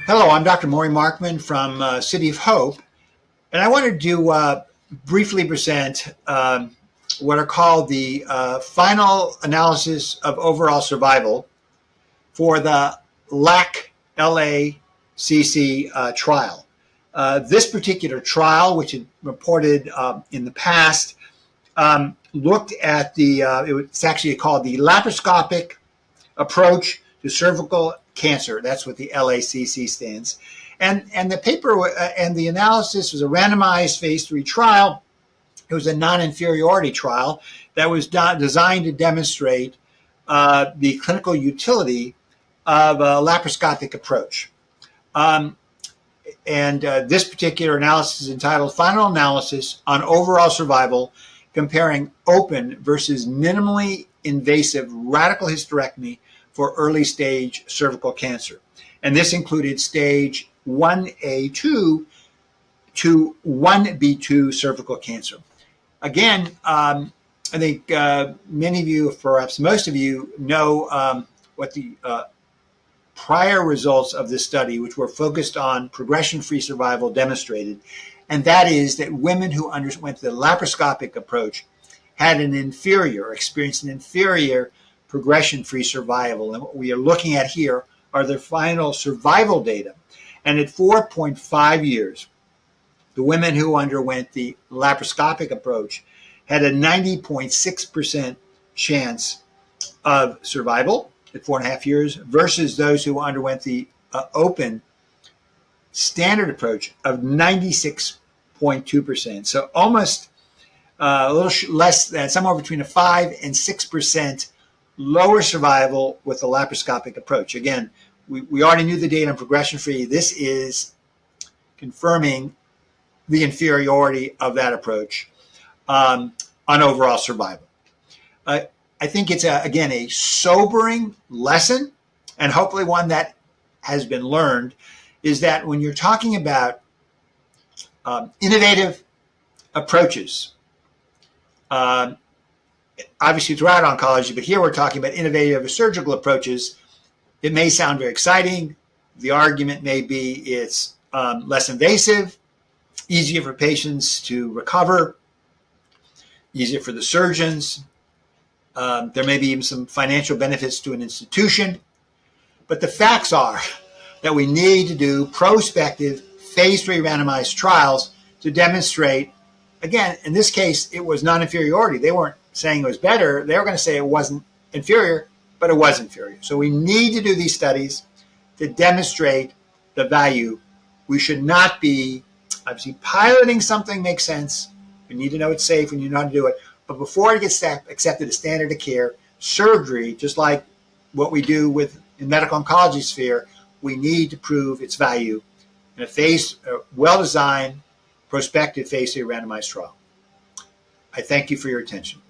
Hello, I'm Dr. Maurie Markman from City of Hope, and I wanted to briefly present what are called the final analysis of overall survival for the LACC trial. This particular trial, which had reported in the past, looked at it's actually called the laparoscopic approach to cervical cancer. That's what the LACC stands. And the paper and the analysis was a randomized phase 3 trial. It was a non-inferiority trial that was designed to demonstrate the clinical utility of a laparoscopic approach. This particular analysis is entitled Final Analysis on Overall Survival Comparing Open versus Minimally Invasive Radical Hysterectomy for Early-Stage Cervical Cancer. And this included stage 1A2 to 1B2 cervical cancer. Again, I think many of you, perhaps most of you, know what the prior results of this study, which were focused on progression-free survival, demonstrated, and that is that women who underwent the laparoscopic approach had experienced an inferior progression-free survival. And what we are looking at here are the final survival data. And at 4.5 years, the women who underwent the laparoscopic approach had a 90.6% chance of survival at 4.5 years versus those who underwent the open standard approach of 96.2%. So almost a little less than, somewhere between a 5 and 6% lower survival with the laparoscopic approach. Again, we already knew the data on progression-free. This is confirming the inferiority of that approach on overall survival. I think it's, again, a sobering lesson, and hopefully one that has been learned, is that when you're talking about innovative approaches, obviously throughout oncology, but here we're talking about innovative surgical approaches. It may sound very exciting. The argument may be it's less invasive, easier for patients to recover, easier for the surgeons. There may be even some financial benefits to an institution. But the facts are that we need to do prospective phase 3 randomized trials to demonstrate, again, in this case, it was non-inferiority. They weren't saying it was better. They were going to say it wasn't inferior, but it was inferior. So we need to do these studies to demonstrate the value. We should not be, obviously, piloting something makes sense. We need to know it's safe. We need to know how to do it. But before it gets accepted as standard of care, surgery, just like what we do in medical oncology sphere, we need to prove its value in a well-designed, prospective phase 3 randomized trial. I thank you for your attention.